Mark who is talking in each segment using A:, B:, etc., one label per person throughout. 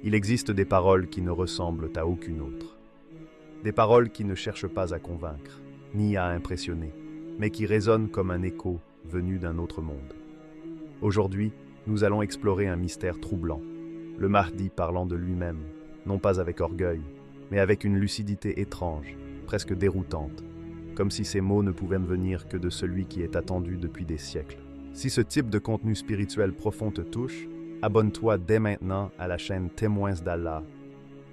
A: Il existe des paroles qui ne ressemblent à aucune autre. Des paroles qui ne cherchent pas à convaincre, ni à impressionner, mais qui résonnent comme un écho venu d'un autre monde. Aujourd'hui, nous allons explorer un mystère troublant, le Mahdi parlant de lui-même, non pas avec orgueil, mais avec une lucidité étrange, presque déroutante, comme si ces mots ne pouvaient venir que de celui qui est attendu depuis des siècles. Si ce type de contenu spirituel profond te touche, abonne-toi dès maintenant à la chaîne Témoins d'Allah.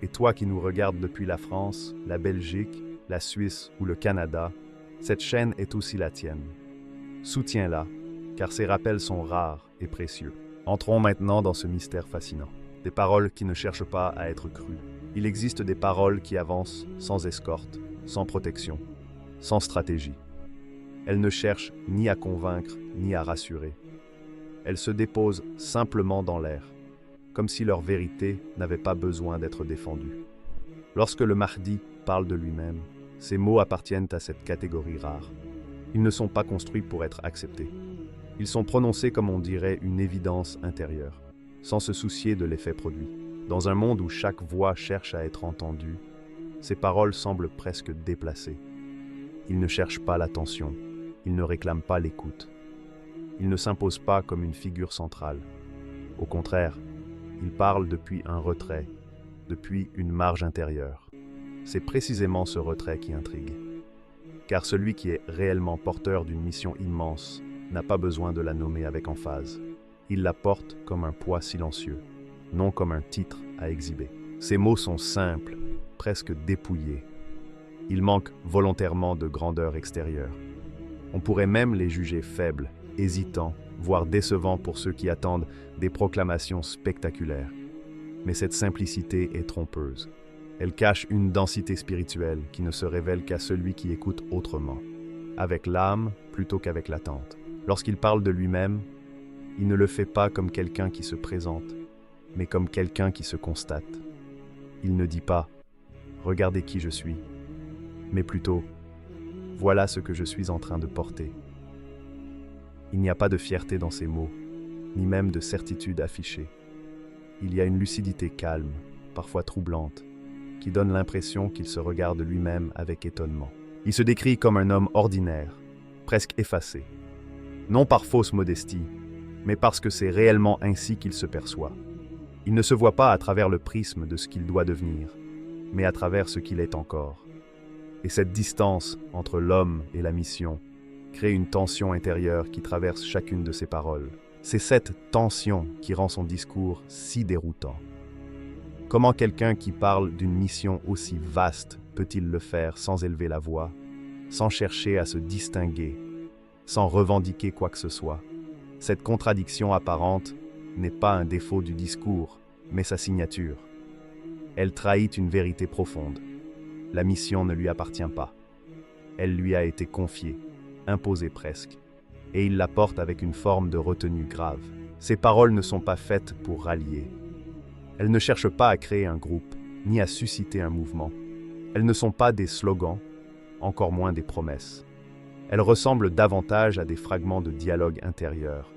A: Et toi qui nous regardes depuis la France, la Belgique, la Suisse ou le Canada, cette chaîne est aussi la tienne. Soutiens-la, car ces rappels sont rares et précieux. Entrons maintenant dans ce mystère fascinant. Des paroles qui ne cherchent pas à être crues. Il existe des paroles qui avancent sans escorte, sans protection, sans stratégie. Elles ne cherchent ni à convaincre, ni à rassurer. Elles se déposent simplement dans l'air, comme si leur vérité n'avait pas besoin d'être défendue. Lorsque le Mahdi parle de lui-même, ces mots appartiennent à cette catégorie rare. Ils ne sont pas construits pour être acceptés. Ils sont prononcés comme on dirait une évidence intérieure, sans se soucier de l'effet produit. Dans un monde où chaque voix cherche à être entendue, ces paroles semblent presque déplacées. Ils ne cherchent pas l'attention, ils ne réclament pas l'écoute. Ils ne s'imposent pas comme une figure centrale. Au contraire, ils parlent depuis un retrait, depuis une marge intérieure. C'est précisément ce retrait qui intrigue. Car celui qui est réellement porteur d'une mission immense n'a pas besoin de la nommer avec emphase. Il la porte comme un poids silencieux, non comme un titre à exhiber. Ces mots sont simples, presque dépouillés. Ils manquent volontairement de grandeur extérieure. On pourrait même les juger faibles, hésitants, voire décevants pour ceux qui attendent des proclamations spectaculaires. Mais cette simplicité est trompeuse. Elle cache une densité spirituelle qui ne se révèle qu'à celui qui écoute autrement, avec l'âme plutôt qu'avec l'attente. Lorsqu'il parle de lui-même, il ne le fait pas comme quelqu'un qui se présente, mais comme quelqu'un qui se constate. Il ne dit pas « Regardez qui je suis », mais plutôt « Voilà ce que je suis en train de porter ». Il n'y a pas de fierté dans ces mots, ni même de certitude affichée. Il y a une lucidité calme, parfois troublante, qui donne l'impression qu'il se regarde lui-même avec étonnement. Il se décrit comme un homme ordinaire, presque effacé. Non par fausse modestie, mais parce que c'est réellement ainsi qu'il se perçoit. Il ne se voit pas à travers le prisme de ce qu'il doit devenir, mais à travers ce qu'il est encore. Et cette distance entre l'homme et la mission crée une tension intérieure qui traverse chacune de ses paroles. C'est cette tension qui rend son discours si déroutant. Comment quelqu'un qui parle d'une mission aussi vaste peut-il le faire sans élever la voix, sans chercher à se distinguer, sans revendiquer quoi que ce soit? Cette contradiction apparente n'est pas un défaut du discours, mais sa signature. Elle trahit une vérité profonde. La mission ne lui appartient pas. Elle lui a été confiée, imposée presque, et il la porte avec une forme de retenue grave. Ces paroles ne sont pas faites pour rallier. Elles ne cherchent pas à créer un groupe, ni à susciter un mouvement. Elles ne sont pas des slogans, encore moins des promesses. Elles ressemblent davantage à des fragments de dialogue intérieur,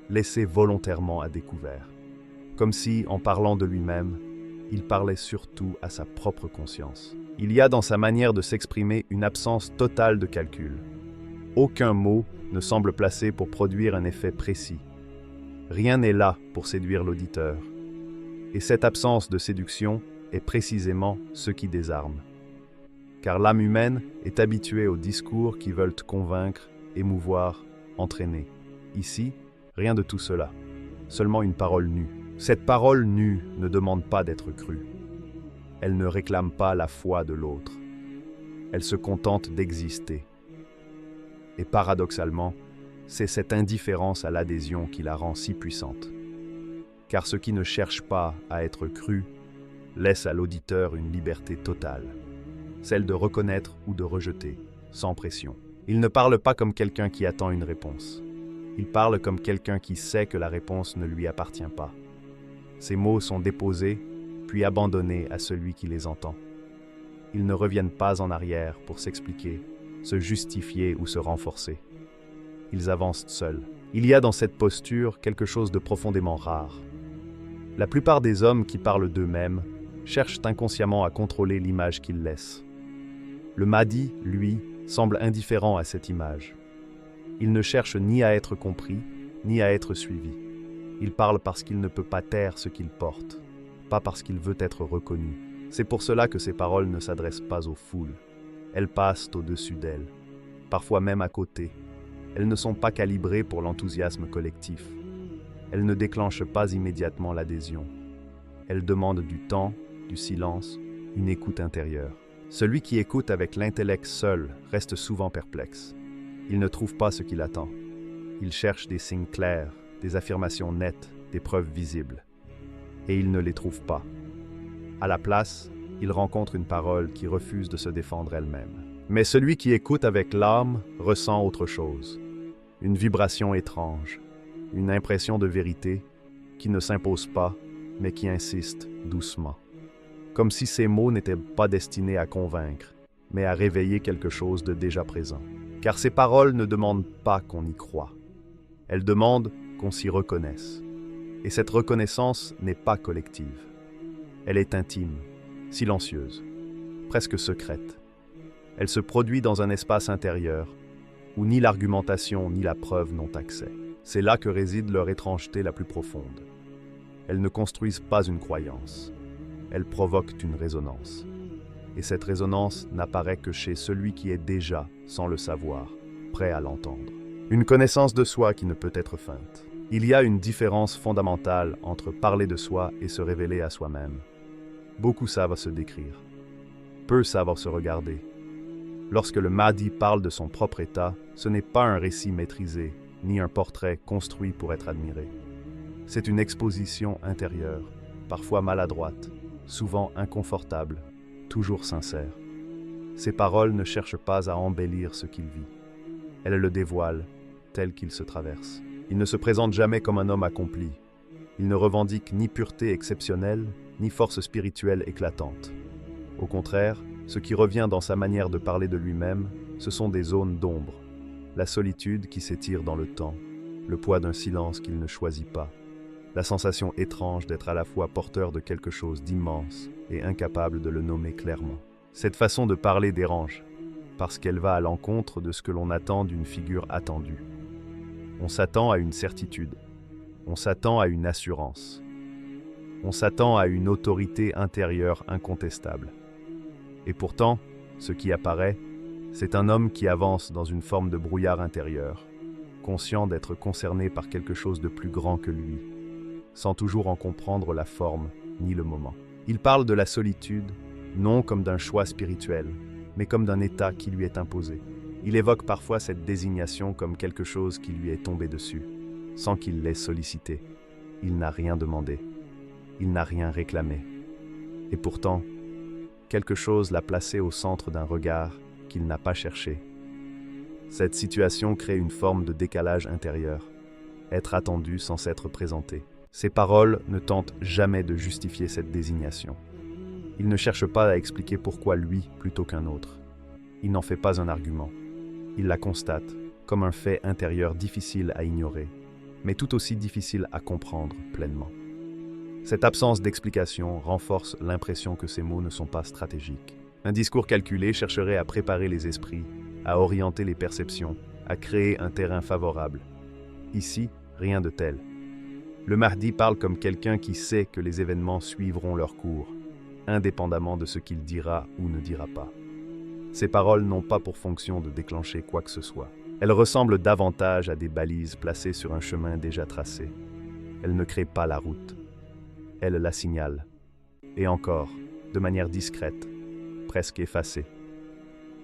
A: laissés volontairement à découvert. Comme si, en parlant de lui-même, il parlait surtout à sa propre conscience. Il y a dans sa manière de s'exprimer une absence totale de calcul. Aucun mot ne semble placé pour produire un effet précis. Rien n'est là pour séduire l'auditeur. Et cette absence de séduction est précisément ce qui désarme. Car l'âme humaine est habituée aux discours qui veulent convaincre, émouvoir, entraîner. Ici, rien de tout cela. Seulement une parole nue. Cette parole nue ne demande pas d'être crue. Elle ne réclame pas la foi de l'autre. Elle se contente d'exister. Et paradoxalement, c'est cette indifférence à l'adhésion qui la rend si puissante. Car ce qui ne cherche pas à être cru laisse à l'auditeur une liberté totale, celle de reconnaître ou de rejeter, sans pression. Il ne parle pas comme quelqu'un qui attend une réponse. Il parle comme quelqu'un qui sait que la réponse ne lui appartient pas. Ces mots sont déposés, puis abandonnés à celui qui les entend. Ils ne reviennent pas en arrière pour s'expliquer, se justifier ou se renforcer. Ils avancent seuls. Il y a dans cette posture quelque chose de profondément rare. La plupart des hommes qui parlent d'eux-mêmes cherchent inconsciemment à contrôler l'image qu'ils laissent. Le Mahdi, lui, semble indifférent à cette image. Il ne cherche ni à être compris, ni à être suivi. Il parle parce qu'il ne peut pas taire ce qu'il porte, pas parce qu'il veut être reconnu. C'est pour cela que ses paroles ne s'adressent pas aux foules. Elles passent au-dessus d'elles, parfois même à côté. Elles ne sont pas calibrées pour l'enthousiasme collectif. Elles ne déclenchent pas immédiatement l'adhésion. Elles demandent du temps, du silence, une écoute intérieure. Celui qui écoute avec l'intellect seul reste souvent perplexe. Il ne trouve pas ce qu'il attend. Il cherche des signes clairs, des affirmations nettes, des preuves visibles. Et il ne les trouve pas. À la place, il rencontre une parole qui refuse de se défendre elle-même. Mais celui qui écoute avec l'âme ressent autre chose. Une vibration étrange, une impression de vérité qui ne s'impose pas, mais qui insiste doucement. Comme si ces mots n'étaient pas destinés à convaincre, mais à réveiller quelque chose de déjà présent. Car ces paroles ne demandent pas qu'on y croie. Elles demandent qu'on s'y reconnaisse. Et cette reconnaissance n'est pas collective. Elle est intime, silencieuse, presque secrète. Elle se produit dans un espace intérieur où ni l'argumentation ni la preuve n'ont accès. C'est là que réside leur étrangeté la plus profonde. Elles ne construisent pas une croyance. Elles provoquent une résonance. Et cette résonance n'apparaît que chez celui qui est déjà, sans le savoir, prêt à l'entendre. Une connaissance de soi qui ne peut être feinte. Il y a une différence fondamentale entre parler de soi et se révéler à soi-même. Beaucoup savent se décrire. Peu savent se regarder. Lorsque le Mahdi parle de son propre état, ce n'est pas un récit maîtrisé, ni un portrait construit pour être admiré. C'est une exposition intérieure, parfois maladroite, souvent inconfortable, toujours sincère. Ses paroles ne cherchent pas à embellir ce qu'il vit. Elles le dévoilent, tel qu'il se traverse. Il ne se présente jamais comme un homme accompli. Il ne revendique ni pureté exceptionnelle, ni force spirituelle éclatante. Au contraire, ce qui revient dans sa manière de parler de lui-même, ce sont des zones d'ombre, la solitude qui s'étire dans le temps, le poids d'un silence qu'il ne choisit pas, la sensation étrange d'être à la fois porteur de quelque chose d'immense et incapable de le nommer clairement. Cette façon de parler dérange, parce qu'elle va à l'encontre de ce que l'on attend d'une figure attendue. On s'attend à une certitude, on s'attend à une assurance, on s'attend à une autorité intérieure incontestable. Et pourtant, ce qui apparaît, c'est un homme qui avance dans une forme de brouillard intérieur, conscient d'être concerné par quelque chose de plus grand que lui, sans toujours en comprendre la forme ni le moment. Il parle de la solitude, non comme d'un choix spirituel, mais comme d'un état qui lui est imposé. Il évoque parfois cette désignation comme quelque chose qui lui est tombé dessus, sans qu'il l'ait sollicité. Il n'a rien demandé, il n'a rien réclamé. Et pourtant, quelque chose l'a placé au centre d'un regard qu'il n'a pas cherché. Cette situation crée une forme de décalage intérieur, être attendu sans s'être présenté. Ses paroles ne tentent jamais de justifier cette désignation. Il ne cherche pas à expliquer pourquoi lui plutôt qu'un autre. Il n'en fait pas un argument. Il la constate comme un fait intérieur difficile à ignorer, mais tout aussi difficile à comprendre pleinement. Cette absence d'explication renforce l'impression que ces mots ne sont pas stratégiques. Un discours calculé chercherait à préparer les esprits, à orienter les perceptions, à créer un terrain favorable. Ici, rien de tel. Le Mahdi parle comme quelqu'un qui sait que les événements suivront leur cours, indépendamment de ce qu'il dira ou ne dira pas. Ses paroles n'ont pas pour fonction de déclencher quoi que ce soit. Elles ressemblent davantage à des balises placées sur un chemin déjà tracé. Elles ne créent pas la route. Elles la signalent. Et encore, de manière discrète, presque effacée.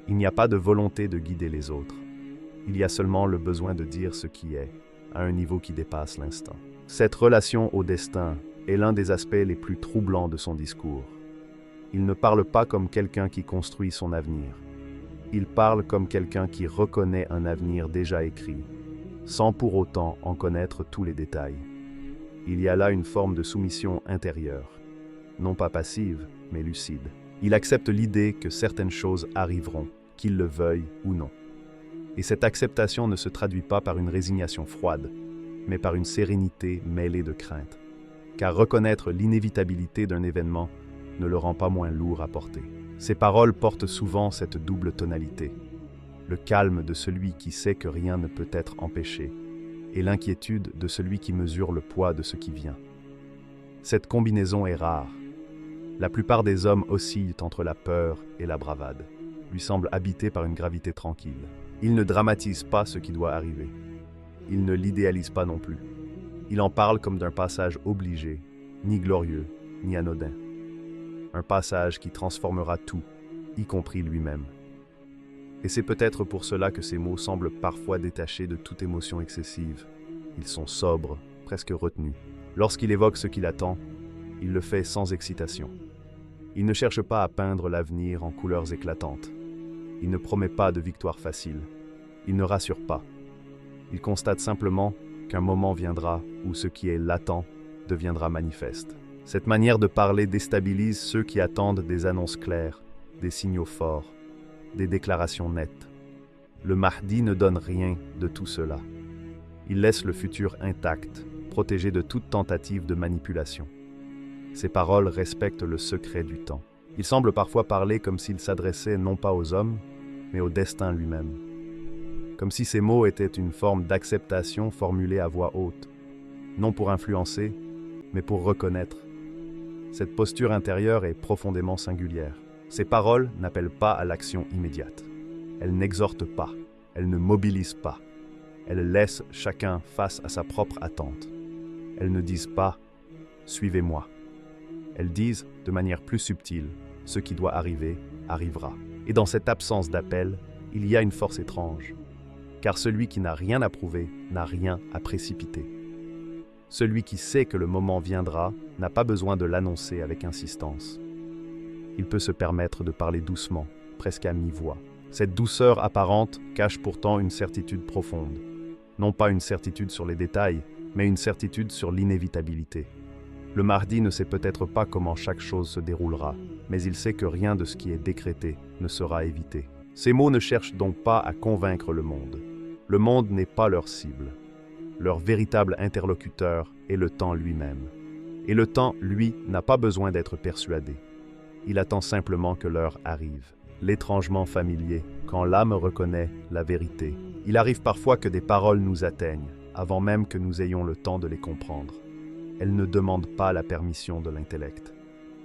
A: Il n'y a pas de volonté de guider les autres. Il y a seulement le besoin de dire ce qui est, à un niveau qui dépasse l'instant. Cette relation au destin est l'un des aspects les plus troublants de son discours. Il ne parle pas comme quelqu'un qui construit son avenir. Il parle comme quelqu'un qui reconnaît un avenir déjà écrit, sans pour autant en connaître tous les détails. Il y a là une forme de soumission intérieure, non pas passive, mais lucide. Il accepte l'idée que certaines choses arriveront, qu'il le veuille ou non. Et cette acceptation ne se traduit pas par une résignation froide, mais par une sérénité mêlée de crainte. car reconnaître l'inévitabilité d'un événement ne le rend pas moins lourd à porter. Ces paroles portent souvent cette double tonalité, le calme de celui qui sait que rien ne peut être empêché, et l'inquiétude de celui qui mesure le poids de ce qui vient. Cette combinaison est rare. La plupart des hommes oscillent entre la peur et la bravade, lui semblent habités par une gravité tranquille. Ils ne dramatisent pas ce qui doit arriver. Ils ne l'idéalisent pas non plus. Ils en parlent comme d'un passage obligé, ni glorieux, ni anodin. Un passage qui transformera tout, y compris lui-même. Et c'est peut-être pour cela que ces mots semblent parfois détachés de toute émotion excessive. Ils sont sobres, presque retenus. Lorsqu'il évoque ce qu'il attend, il le fait sans excitation. Il ne cherche pas à peindre l'avenir en couleurs éclatantes. Il ne promet pas de victoire facile. Il ne rassure pas. Il constate simplement qu'un moment viendra où ce qui est latent deviendra manifeste. Cette manière de parler déstabilise ceux qui attendent des annonces claires, des signaux forts, des déclarations nettes. Le Mahdi ne donne rien de tout cela. Il laisse le futur intact, protégé de toute tentative de manipulation. Ses paroles respectent le secret du temps. Il semble parfois parler comme s'il s'adressait non pas aux hommes, mais au destin lui-même. Comme si ces mots étaient une forme d'acceptation formulée à voix haute, non pour influencer, mais pour reconnaître. Cette posture intérieure est profondément singulière. Ces paroles n'appellent pas à l'action immédiate. Elles n'exhortent pas, elles ne mobilisent pas. Elles laissent chacun face à sa propre attente. Elles ne disent pas « suivez-moi ». Elles disent, de manière plus subtile, ce qui doit arriver, arrivera. Et dans cette absence d'appel, il y a une force étrange. Car celui qui n'a rien à prouver n'a rien à précipiter. Celui qui sait que le moment viendra n'a pas besoin de l'annoncer avec insistance. Il peut se permettre de parler doucement, presque à mi-voix. Cette douceur apparente cache pourtant une certitude profonde. Non pas une certitude sur les détails, mais une certitude sur l'inévitabilité. Le Mahdi ne sait peut-être pas comment chaque chose se déroulera, mais il sait que rien de ce qui est décrété ne sera évité. Ces mots ne cherchent donc pas à convaincre le monde. Le monde n'est pas leur cible. Leur véritable interlocuteur est le temps lui-même. Et le temps, lui, n'a pas besoin d'être persuadé. Il attend simplement que l'heure arrive. L'étrangement familier, quand l'âme reconnaît la vérité. Il arrive parfois que des paroles nous atteignent, avant même que nous ayons le temps de les comprendre. Elles ne demandent pas la permission de l'intellect.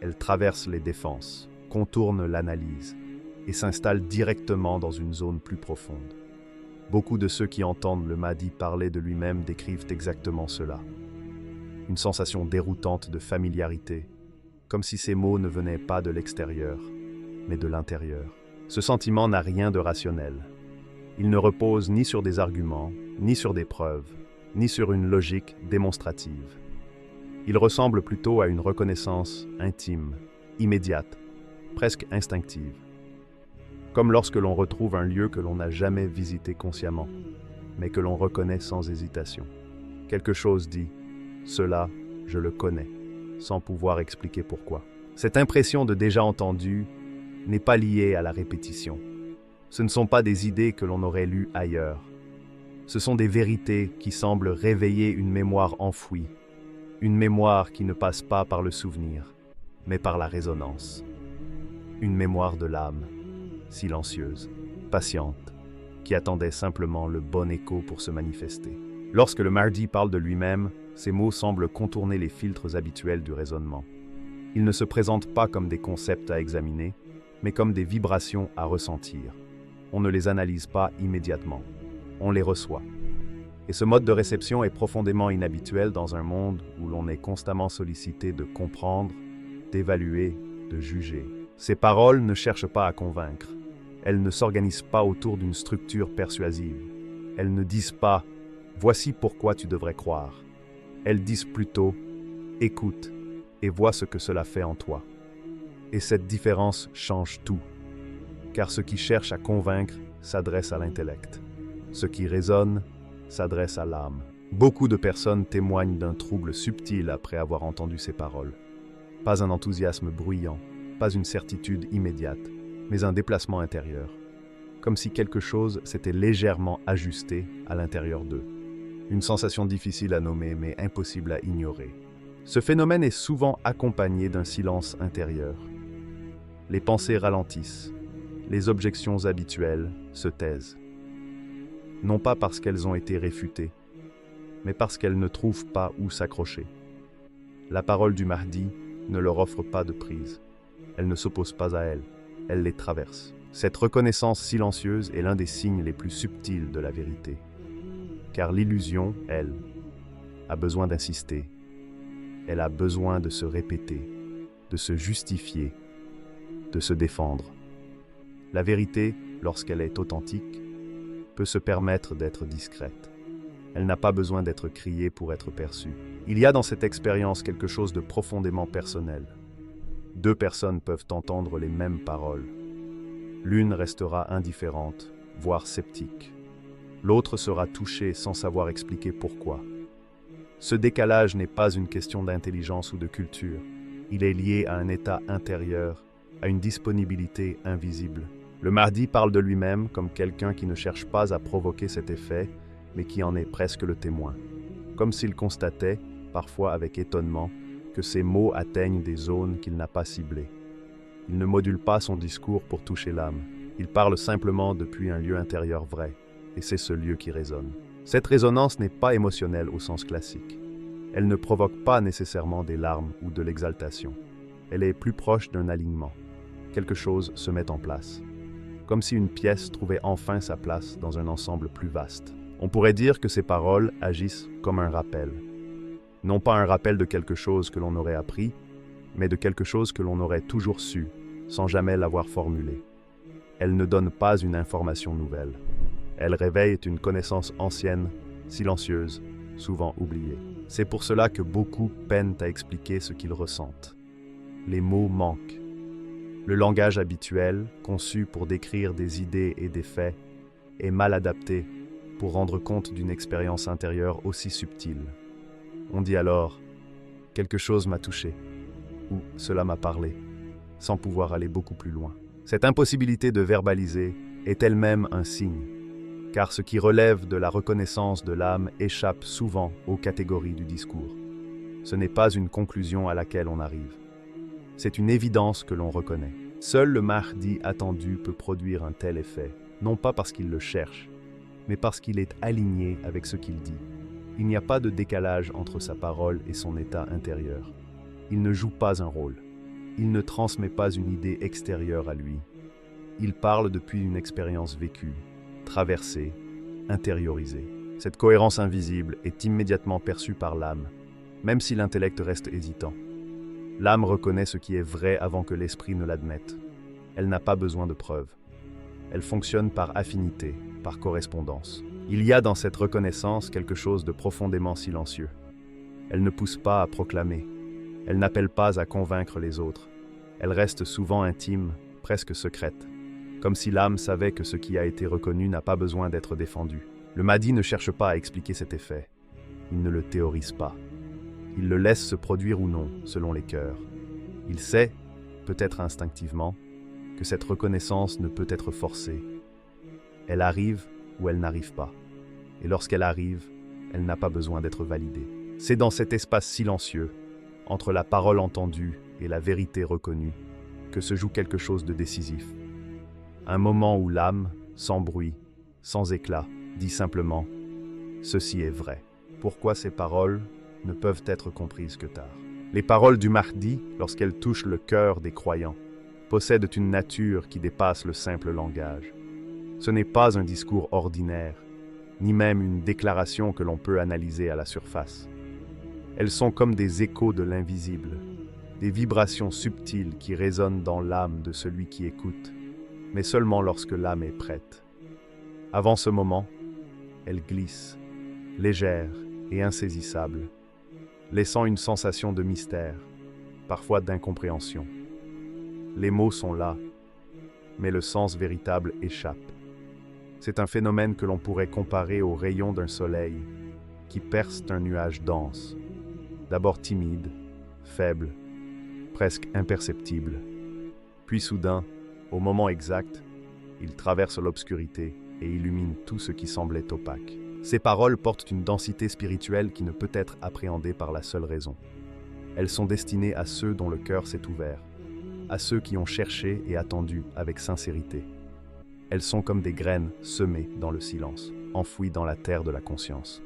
A: Elles traversent les défenses, contournent l'analyse et s'installent directement dans une zone plus profonde. Beaucoup de ceux qui entendent le Mahdi parler de lui-même décrivent exactement cela. Une sensation déroutante de familiarité, comme si ces mots ne venaient pas de l'extérieur, mais de l'intérieur. Ce sentiment n'a rien de rationnel. Il ne repose ni sur des arguments, ni sur des preuves, ni sur une logique démonstrative. Il ressemble plutôt à une reconnaissance intime, immédiate, presque instinctive. Comme lorsque l'on retrouve un lieu que l'on n'a jamais visité consciemment, mais que l'on reconnaît sans hésitation. Quelque chose dit « cela, je le connais », sans pouvoir expliquer pourquoi. Cette impression de déjà entendu n'est pas liée à la répétition. Ce ne sont pas des idées que l'on aurait lues ailleurs. Ce sont des vérités qui semblent réveiller une mémoire enfouie, une mémoire qui ne passe pas par le souvenir, mais par la résonance. Une mémoire de l'âme, silencieuse, patiente, qui attendait simplement le bon écho pour se manifester. Lorsque le Mahdi parle de lui-même, ces mots semblent contourner les filtres habituels du raisonnement. Ils ne se présentent pas comme des concepts à examiner, mais comme des vibrations à ressentir. On ne les analyse pas immédiatement, on les reçoit. Et ce mode de réception est profondément inhabituel dans un monde où l'on est constamment sollicité de comprendre, d'évaluer, de juger. Ces paroles ne cherchent pas à convaincre. Elles ne s'organisent pas autour d'une structure persuasive. Elles ne disent pas « voici pourquoi tu devrais croire ». Elles disent plutôt « écoute et vois ce que cela fait en toi ». Et cette différence change tout, car ce qui cherche à convaincre s'adresse à l'intellect. Ce qui résonne s'adresse à l'âme. Beaucoup de personnes témoignent d'un trouble subtil après avoir entendu ces paroles. Pas un enthousiasme bruyant, pas une certitude immédiate, mais un déplacement intérieur. Comme si quelque chose s'était légèrement ajusté à l'intérieur d'eux. Une sensation difficile à nommer, mais impossible à ignorer. Ce phénomène est souvent accompagné d'un silence intérieur. Les pensées ralentissent, les objections habituelles se taisent. Non pas parce qu'elles ont été réfutées, mais parce qu'elles ne trouvent pas où s'accrocher. La parole du Mahdi ne leur offre pas de prise. Elle ne s'oppose pas à elles, elle les traverse. Cette reconnaissance silencieuse est l'un des signes les plus subtils de la vérité. Car l'illusion, elle, a besoin d'insister. Elle a besoin de se répéter, de se justifier, de se défendre. La vérité, lorsqu'elle est authentique, peut se permettre d'être discrète. Elle n'a pas besoin d'être criée pour être perçue. Il y a dans cette expérience quelque chose de profondément personnel. Deux personnes peuvent entendre les mêmes paroles. L'une restera indifférente, voire sceptique. L'autre sera touchée sans savoir expliquer pourquoi. Ce décalage n'est pas une question d'intelligence ou de culture. Il est lié à un état intérieur, à une disponibilité invisible. Le Mahdi parle de lui-même comme quelqu'un qui ne cherche pas à provoquer cet effet, mais qui en est presque le témoin. Comme s'il constatait, parfois avec étonnement, que ses mots atteignent des zones qu'il n'a pas ciblées. Il ne module pas son discours pour toucher l'âme. Il parle simplement depuis un lieu intérieur vrai, et c'est ce lieu qui résonne. Cette résonance n'est pas émotionnelle au sens classique. Elle ne provoque pas nécessairement des larmes ou de l'exaltation. Elle est plus proche d'un alignement. Quelque chose se met en place. Comme si une pièce trouvait enfin sa place dans un ensemble plus vaste. On pourrait dire que ces paroles agissent comme un rappel. Non pas un rappel de quelque chose que l'on aurait appris, mais de quelque chose que l'on aurait toujours su, sans jamais l'avoir formulé. Elles ne donnent pas une information nouvelle. Elles réveillent une connaissance ancienne, silencieuse, souvent oubliée. C'est pour cela que beaucoup peinent à expliquer ce qu'ils ressentent. Les mots manquent. Le langage habituel, conçu pour décrire des idées et des faits, est mal adapté pour rendre compte d'une expérience intérieure aussi subtile. On dit alors « quelque chose m'a touché » ou « cela m'a parlé », sans pouvoir aller beaucoup plus loin. Cette impossibilité de verbaliser est elle-même un signe, car ce qui relève de la reconnaissance de l'âme échappe souvent aux catégories du discours. Ce n'est pas une conclusion à laquelle on arrive. C'est une évidence que l'on reconnaît. Seul le Mahdi attendu peut produire un tel effet, non pas parce qu'il le cherche, mais parce qu'il est aligné avec ce qu'il dit. Il n'y a pas de décalage entre sa parole et son état intérieur. Il ne joue pas un rôle. Il ne transmet pas une idée extérieure à lui. Il parle depuis une expérience vécue, traversée, intériorisée. Cette cohérence invisible est immédiatement perçue par l'âme, même si l'intellect reste hésitant. L'âme reconnaît ce qui est vrai avant que l'esprit ne l'admette. Elle n'a pas besoin de preuves. Elle fonctionne par affinité, par correspondance. Il y a dans cette reconnaissance quelque chose de profondément silencieux. Elle ne pousse pas à proclamer. Elle n'appelle pas à convaincre les autres. Elle reste souvent intime, presque secrète. Comme si l'âme savait que ce qui a été reconnu n'a pas besoin d'être défendu. Le Mahdi ne cherche pas à expliquer cet effet. Il ne le théorise pas. Il le laisse se produire ou non, selon les cœurs. Il sait, peut-être instinctivement, que cette reconnaissance ne peut être forcée. Elle arrive ou elle n'arrive pas. Et lorsqu'elle arrive, elle n'a pas besoin d'être validée. C'est dans cet espace silencieux, entre la parole entendue et la vérité reconnue, que se joue quelque chose de décisif. Un moment où l'âme, sans bruit, sans éclat, dit simplement « Ceci est vrai ». Pourquoi ces paroles ne peuvent être comprises que tard? Les paroles du Mahdi, lorsqu'elles touchent le cœur des croyants, possèdent une nature qui dépasse le simple langage. Ce n'est pas un discours ordinaire, ni même une déclaration que l'on peut analyser à la surface. Elles sont comme des échos de l'invisible, des vibrations subtiles qui résonnent dans l'âme de celui qui écoute, mais seulement lorsque l'âme est prête. Avant ce moment, elles glissent, légères et insaisissables, laissant une sensation de mystère, parfois d'incompréhension. Les mots sont là, mais le sens véritable échappe. C'est un phénomène que l'on pourrait comparer aux rayons d'un soleil qui percent un nuage dense, d'abord timide, faible, presque imperceptible. Puis soudain, au moment exact, il traverse l'obscurité et illumine tout ce qui semblait opaque. Ces paroles portent une densité spirituelle qui ne peut être appréhendée par la seule raison. Elles sont destinées à ceux dont le cœur s'est ouvert, à ceux qui ont cherché et attendu avec sincérité. Elles sont comme des graines semées dans le silence, enfouies dans la terre de la conscience.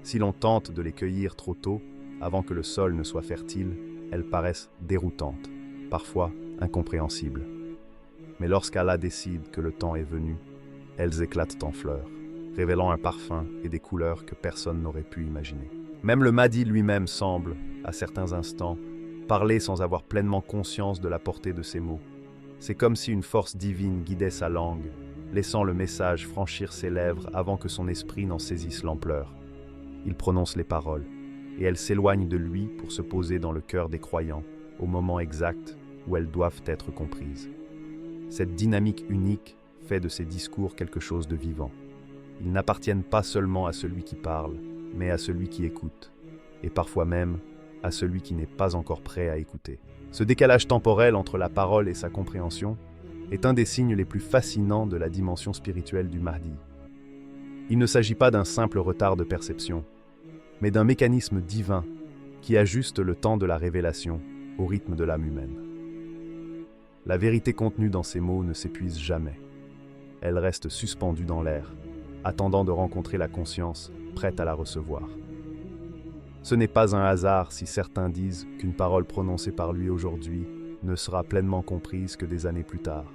A: Si l'on tente de les cueillir trop tôt, avant que le sol ne soit fertile, elles paraissent déroutantes, parfois incompréhensibles. Mais lorsqu'Allah décide que le temps est venu, elles éclatent en fleurs, révélant un parfum et des couleurs que personne n'aurait pu imaginer. Même le Mahdi lui-même semble, à certains instants, parler sans avoir pleinement conscience de la portée de ses mots. C'est comme si une force divine guidait sa langue, laissant le message franchir ses lèvres avant que son esprit n'en saisisse l'ampleur. Il prononce les paroles, et elles s'éloignent de lui pour se poser dans le cœur des croyants, au moment exact où elles doivent être comprises. Cette dynamique unique fait de ces discours quelque chose de vivant. Ils n'appartiennent pas seulement à celui qui parle, mais à celui qui écoute, et parfois même à celui qui n'est pas encore prêt à écouter. Ce décalage temporel entre la parole et sa compréhension est un des signes les plus fascinants de la dimension spirituelle du Mahdi. Il ne s'agit pas d'un simple retard de perception, mais d'un mécanisme divin qui ajuste le temps de la révélation au rythme de l'âme humaine. La vérité contenue dans ces mots ne s'épuise jamais. Elle reste suspendue dans l'air, attendant de rencontrer la conscience, prête à la recevoir. Ce n'est pas un hasard si certains disent qu'une parole prononcée par lui aujourd'hui ne sera pleinement comprise que des années plus tard.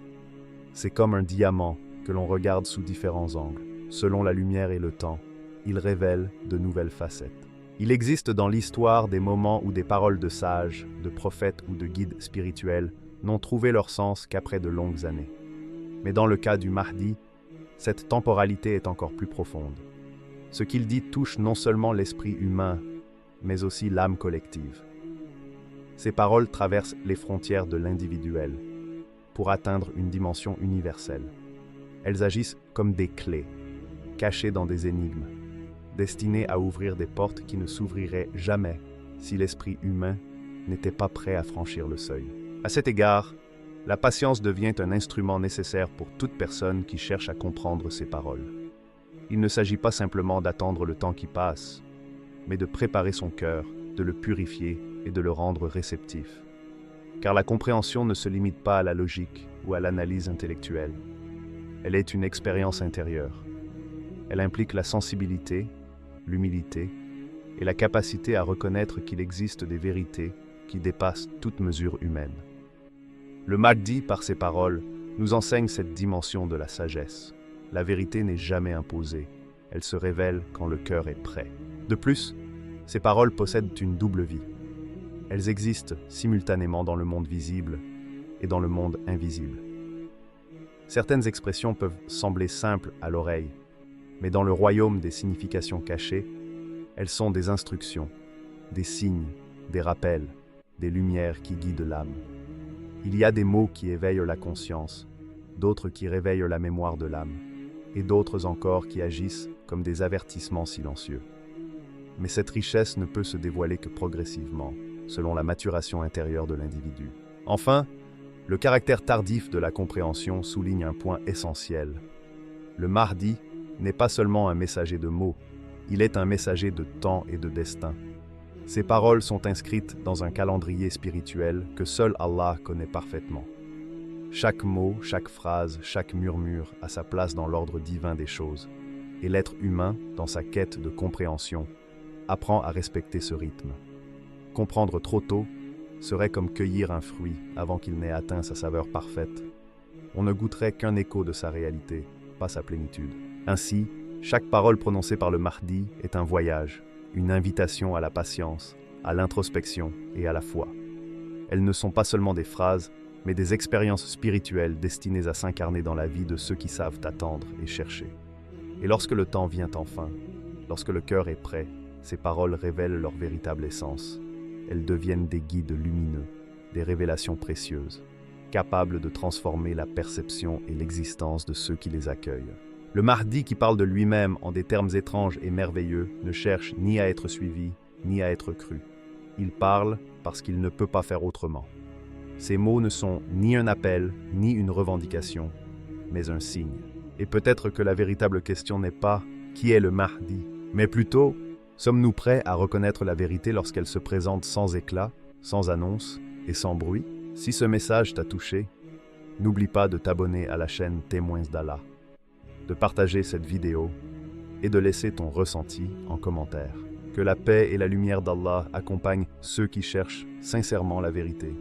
A: C'est comme un diamant que l'on regarde sous différents angles. Selon la lumière et le temps, il révèle de nouvelles facettes. Il existe dans l'histoire des moments où des paroles de sages, de prophètes ou de guides spirituels n'ont trouvé leur sens qu'après de longues années. Mais dans le cas du Mahdi, cette temporalité est encore plus profonde. Ce qu'il dit touche non seulement l'esprit humain, mais aussi l'âme collective. Ces paroles traversent les frontières de l'individuel pour atteindre une dimension universelle. Elles agissent comme des clés, cachées dans des énigmes, destinées à ouvrir des portes qui ne s'ouvriraient jamais si l'esprit humain n'était pas prêt à franchir le seuil. À cet égard, la patience devient un instrument nécessaire pour toute personne qui cherche à comprendre ces paroles. Il ne s'agit pas simplement d'attendre le temps qui passe, mais de préparer son cœur, de le purifier et de le rendre réceptif. Car la compréhension ne se limite pas à la logique ou à l'analyse intellectuelle. Elle est une expérience intérieure. Elle implique la sensibilité, l'humilité et la capacité à reconnaître qu'il existe des vérités qui dépassent toute mesure humaine. Le Mahdi, par ses paroles, nous enseigne cette dimension de la sagesse. La vérité n'est jamais imposée, elle se révèle quand le cœur est prêt. De plus, ces paroles possèdent une double vie. Elles existent simultanément dans le monde visible et dans le monde invisible. Certaines expressions peuvent sembler simples à l'oreille, mais dans le royaume des significations cachées, elles sont des instructions, des signes, des rappels, des lumières qui guident l'âme. Il y a des mots qui éveillent la conscience, d'autres qui réveillent la mémoire de l'âme, et d'autres encore qui agissent comme des avertissements silencieux. Mais cette richesse ne peut se dévoiler que progressivement, selon la maturation intérieure de l'individu. Enfin, le caractère tardif de la compréhension souligne un point essentiel. Le Mahdi n'est pas seulement un messager de mots, il est un messager de temps et de destin. Ses paroles sont inscrites dans un calendrier spirituel que seul Allah connaît parfaitement. Chaque mot, chaque phrase, chaque murmure a sa place dans l'ordre divin des choses, et l'être humain, dans sa quête de compréhension, apprend à respecter ce rythme. Comprendre trop tôt serait comme cueillir un fruit avant qu'il n'ait atteint sa saveur parfaite. On ne goûterait qu'un écho de sa réalité, pas sa plénitude. Ainsi, chaque parole prononcée par le Mahdi est un voyage, une invitation à la patience, à l'introspection et à la foi. Elles ne sont pas seulement des phrases, mais des expériences spirituelles destinées à s'incarner dans la vie de ceux qui savent attendre et chercher. Et lorsque le temps vient enfin, lorsque le cœur est prêt, ces paroles révèlent leur véritable essence. Elles deviennent des guides lumineux, des révélations précieuses, capables de transformer la perception et l'existence de ceux qui les accueillent. Le Mahdi qui parle de lui-même en des termes étranges et merveilleux ne cherche ni à être suivi, ni à être cru. Il parle parce qu'il ne peut pas faire autrement. Ces mots ne sont ni un appel, ni une revendication, mais un signe. Et peut-être que la véritable question n'est pas « qui est le Mahdi ?», mais plutôt Sommes-nous prêts à reconnaître la vérité lorsqu'elle se présente sans éclat, sans annonce et sans bruit? Si ce message t'a touché, n'oublie pas de t'abonner à la chaîne Témoins d'Allah, de partager cette vidéo et de laisser ton ressenti en commentaire. Que la paix et la lumière d'Allah accompagnent ceux qui cherchent sincèrement la vérité.